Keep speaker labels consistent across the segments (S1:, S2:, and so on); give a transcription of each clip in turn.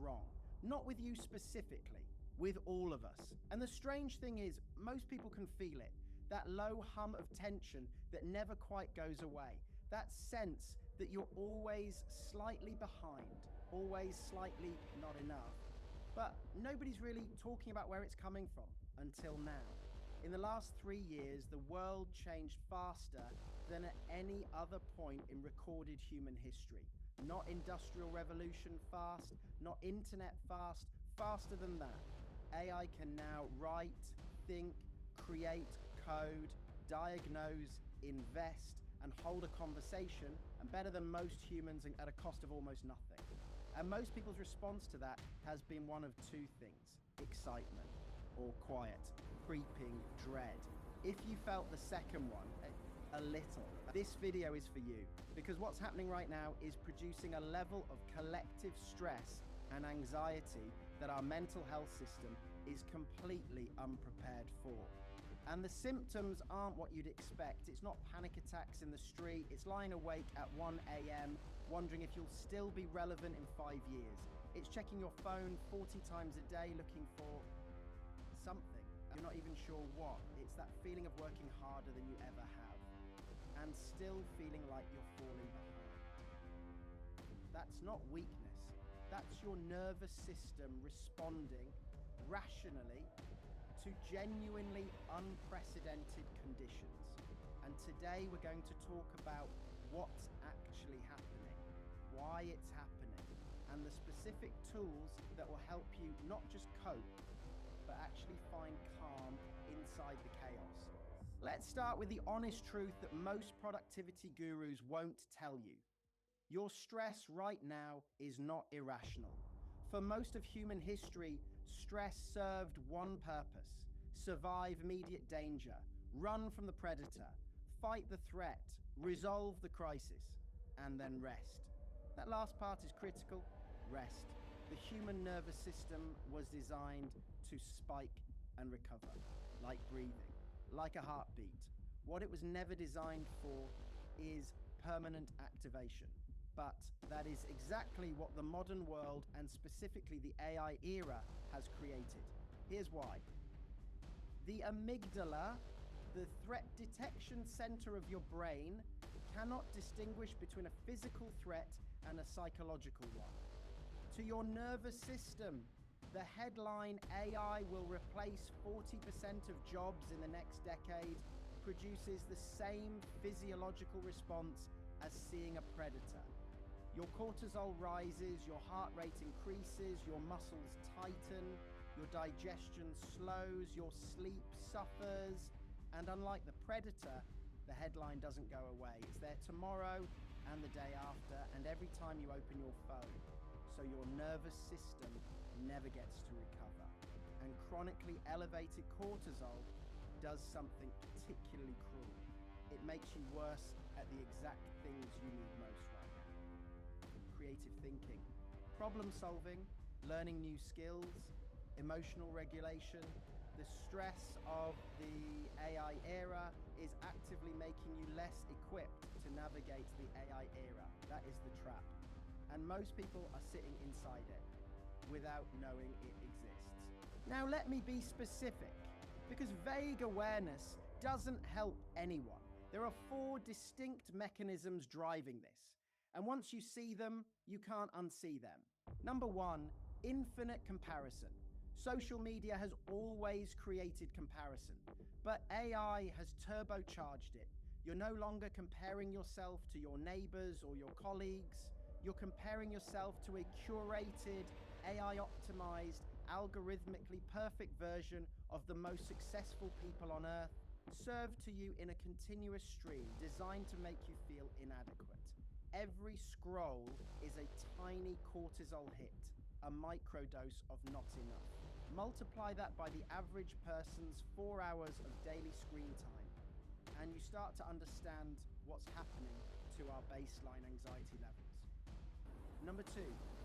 S1: wrong. Not with you specifically, with all of us. And the strange thing is, most people can feel it. That low hum of tension that never quite goes away. That sense that you're always slightly behind, always slightly not enough. But nobody's really talking about where it's coming from until now. In the last 3 years, the world changed faster than at any other point in recorded human history. Not industrial revolution fast, not internet fast, faster than that. AI can now write, think, create, code, diagnose, invest, and hold a conversation, and better than most humans at a cost of almost nothing. And most people's response to that has been one of two things: excitement or quiet, creeping dread. If you felt the second one, a little, this video is for you, because what's happening right now is producing a level of collective stress and anxiety that our mental health system is completely unprepared for. And the symptoms aren't what you'd expect. It's not panic attacks in the street. It's lying awake at 1 a.m. wondering if you'll still be relevant in 5 years. It's checking your phone 40 times a day looking for something. You're not even sure what. It's that feeling of working harder than you ever have and still feeling like you're falling behind. That's not weakness. That's your nervous system responding rationally to genuinely unprecedented conditions. And today we're going to talk about what's actually happening, why it's happening, and the specific tools that will help you not just cope, but actually find calm inside the chaos. Let's start with the honest truth that most productivity gurus won't tell you. Your stress right now is not irrational. For most of human history, stress served one purpose: survive immediate danger, run from the predator, fight the threat, resolve the crisis, and then rest. That last part is critical: rest. The human nervous system was designed to spike and recover, like breathing, like a heartbeat. What it was never designed for is permanent activation. But that is exactly what the modern world, and specifically the AI era, has created. Here's why. The amygdala, the threat detection center of your brain, cannot distinguish between a physical threat and a psychological one. To your nervous system, the headline "AI will replace 40% of jobs in the next decade" produces the same physiological response as seeing a predator. Your cortisol rises, your heart rate increases, your muscles tighten, your digestion slows, your sleep suffers, and unlike the predator, the headline doesn't go away. It's there tomorrow and the day after, and every time you open your phone. So your nervous system never gets to recover. And chronically elevated cortisol does something particularly cruel. It makes you worse at the exact things you need most right now. Creative thinking, problem solving, learning new skills, emotional regulation. The stress of the AI era is actively making you less equipped to navigate the AI era. That is the trap. And most people are sitting inside it without knowing it exists. Now let me be specific, because vague awareness doesn't help anyone. There are 4 distinct mechanisms driving this. And once you see them, you can't unsee them. Number 1, infinite comparison. Social media has always created comparison, but AI has turbocharged it. You're no longer comparing yourself to your neighbors or your colleagues. You're comparing yourself to a curated, AI-optimized, algorithmically perfect version of the most successful people on Earth, served to you in a continuous stream designed to make you feel inadequate. Every scroll is a tiny cortisol hit, a microdose of not enough. Multiply that by the average person's 4 hours of daily screen time, and you start to understand what's happening to our baseline anxiety levels. Number 2,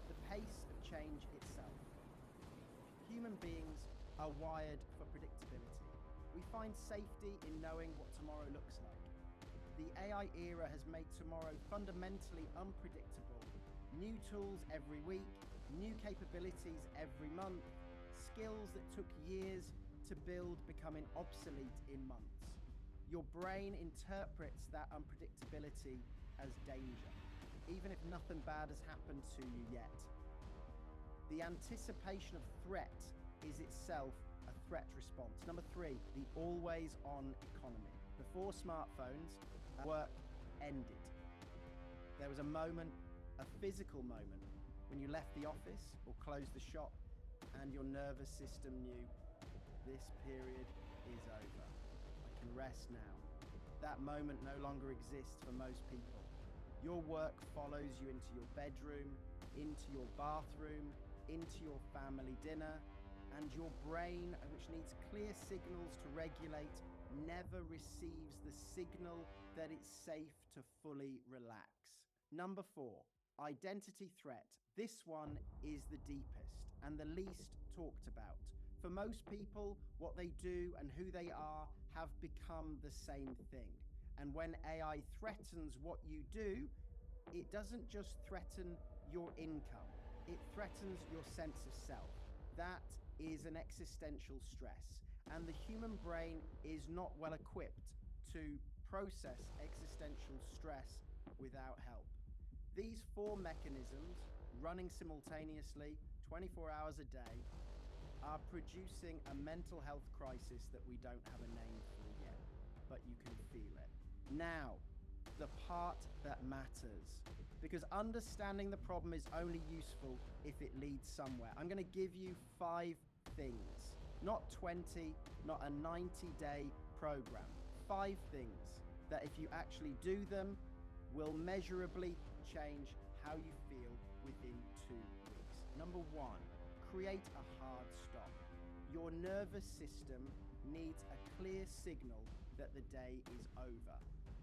S1: the pace of change itself. Human beings are wired for predictability. We find safety in knowing what tomorrow looks like. The AI era has made tomorrow fundamentally unpredictable. New tools every week, New capabilities every month, skills that took years to build becoming obsolete in months. Your brain interprets that unpredictability as danger, even if nothing bad has happened to you yet. The anticipation of threat is itself a threat response. Number 3, the always-on economy. Before smartphones, work ended. There was a moment, a physical moment, when you left the office or closed the shop and your nervous system knew this period is over. I can rest now. That moment no longer exists for most people. Your work follows you into your bedroom, into your bathroom, into your family dinner, and your brain, which needs clear signals to regulate, never receives the signal that it's safe to fully relax. Number 4, identity threat. This one is the deepest and the least talked about. For most people, what they do and who they are have become the same thing. And when AI threatens what you do, it doesn't just threaten your income, it threatens your sense of self. That is an existential stress, and the human brain is not well equipped to process existential stress without help. These 4 mechanisms, running simultaneously 24 hours a day, are producing a mental health crisis that we don't have a name for yet, but you can feel it. Now, the part that matters, because understanding the problem is only useful if it leads somewhere. I'm going to give you 5 things, not 20, not a 90-day program. 5 things that if you actually do them, will measurably change how you feel within 2 weeks. Number 1, create a hard stop. Your nervous system needs a clear signal that the day is over.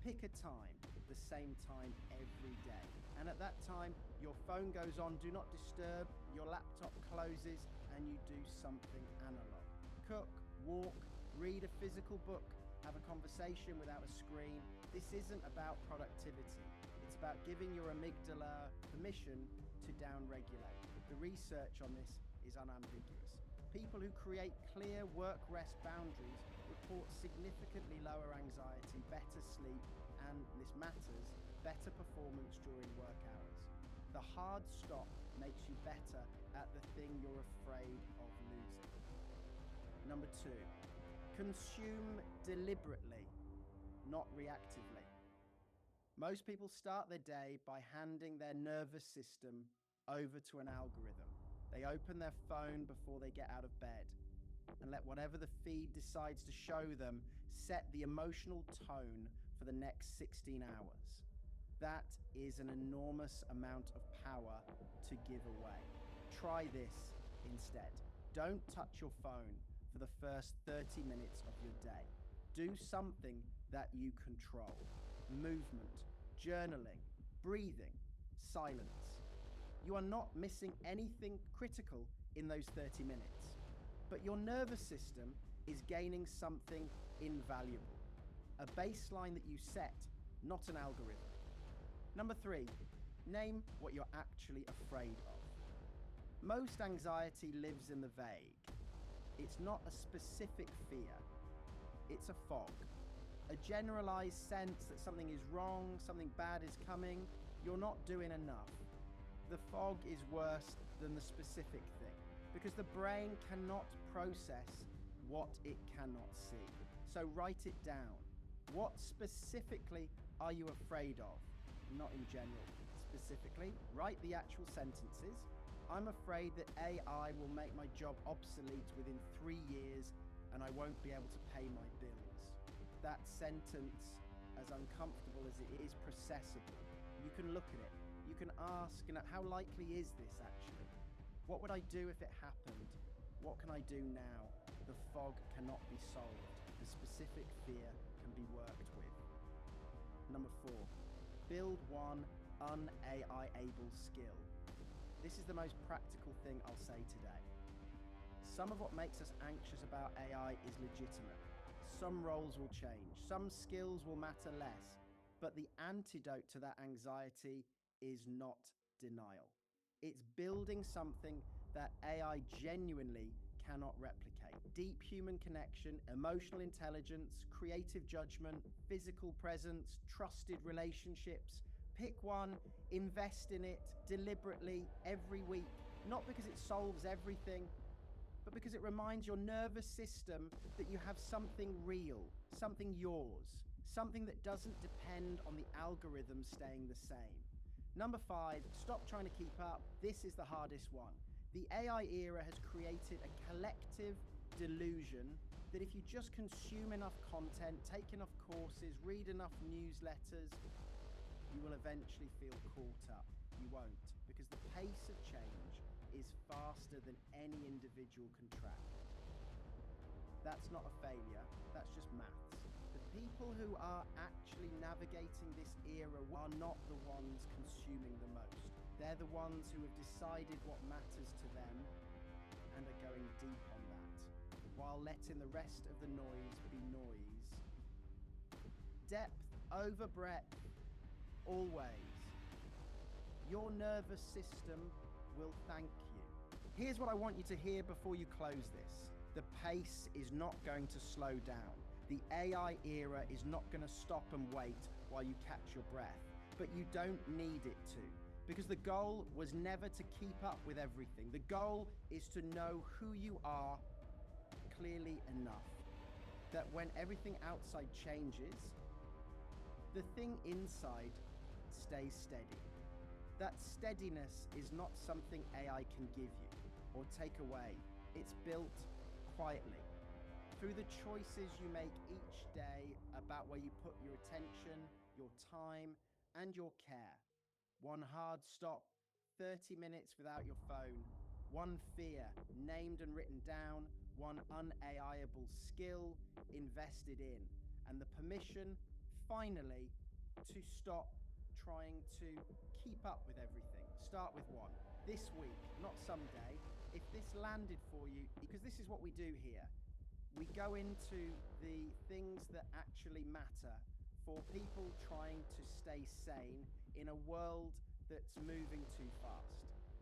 S1: Pick a time, the same time every day. And at that time, your phone goes on, do not disturb, your laptop closes, and you do something analog. Cook, walk, read a physical book, have a conversation without a screen. This isn't about productivity. It's about giving your amygdala permission to downregulate. The research on this is unambiguous. People who create clear work-rest boundaries report significantly lower anxiety, better sleep, and, this matters, better performance during work hours. The hard stop makes you better at the thing you're afraid of losing. Number 2, consume deliberately, not reactively. Most people start their day by handing their nervous system over to an algorithm. They open their phone before they get out of bed and let whatever the feed decides to show them set the emotional tone for the next 16 hours. That is an enormous amount of power to give away. Try this instead. Don't touch your phone for the first 30 minutes of your day. Do something that you control. Movement, journaling, breathing, silence. You are not missing anything critical in those 30 minutes, but your nervous system is gaining something invaluable. A baseline that you set, not an algorithm. Number 3, name what you're actually afraid of. Most anxiety lives in the vague. It's not a specific fear. It's a fog. A generalized sense that something is wrong, something bad is coming, you're not doing enough. The fog is worse than the specific thing because the brain cannot process what it cannot see. So write it down. What specifically are you afraid of? Not in general. Specifically, write the actual sentences. I'm afraid that AI will make my job obsolete within 3 years and I won't be able to pay my bills. That sentence, as uncomfortable as it is, processable. You can look at it. You can ask, how likely is this actually? What would I do if it happened? What can I do now? The fog cannot be solved. The specific fear can be worked with. Number 4, build one un-AI-able skill. This is the most practical thing I'll say today. Some of what makes us anxious about AI is legitimate. Some roles will change. Some skills will matter less. But the antidote to that anxiety is not denial. It's building something that AI genuinely cannot replicate. Deep human connection, emotional intelligence, creative judgment, physical presence, trusted relationships. Pick one, invest in it deliberately every week, not because it solves everything, but because it reminds your nervous system that you have something real, something yours, something that doesn't depend on the algorithm staying the same. Number 5, stop trying to keep up. This is the hardest one. The AI era has created a collective delusion that if you just consume enough content, take enough courses, read enough newsletters, you will eventually feel caught up. You won't, because the pace of change is faster than any individual can track. That's not a failure, that's just maths. The people who are actually navigating this era are not the ones consuming the most. They're the ones who have decided what matters to them and are going deep on that, while letting the rest of the noise be noise. Depth over breadth, always. Your nervous system will thank you. Here's what I want you to hear before you close this. The pace is not going to slow down. The AI era is not going to stop and wait while you catch your breath, but you don't need it to, because the goal was never to keep up with everything. The goal is to know who you are clearly enough, that when everything outside changes, the thing inside stays steady. That steadiness is not something AI can give you or take away. It's built quietly through the choices you make each day about where you put your attention, your time, and your care. One hard stop, 30 minutes without your phone. One fear, named and written down. One un-AIable skill, invested in. And the permission, finally, to stop trying to keep up with everything. Start with one. This week, not someday. If this landed for you, because this is what we do here. We go into the things that actually matter for people trying to stay sane in a world that's moving too fast.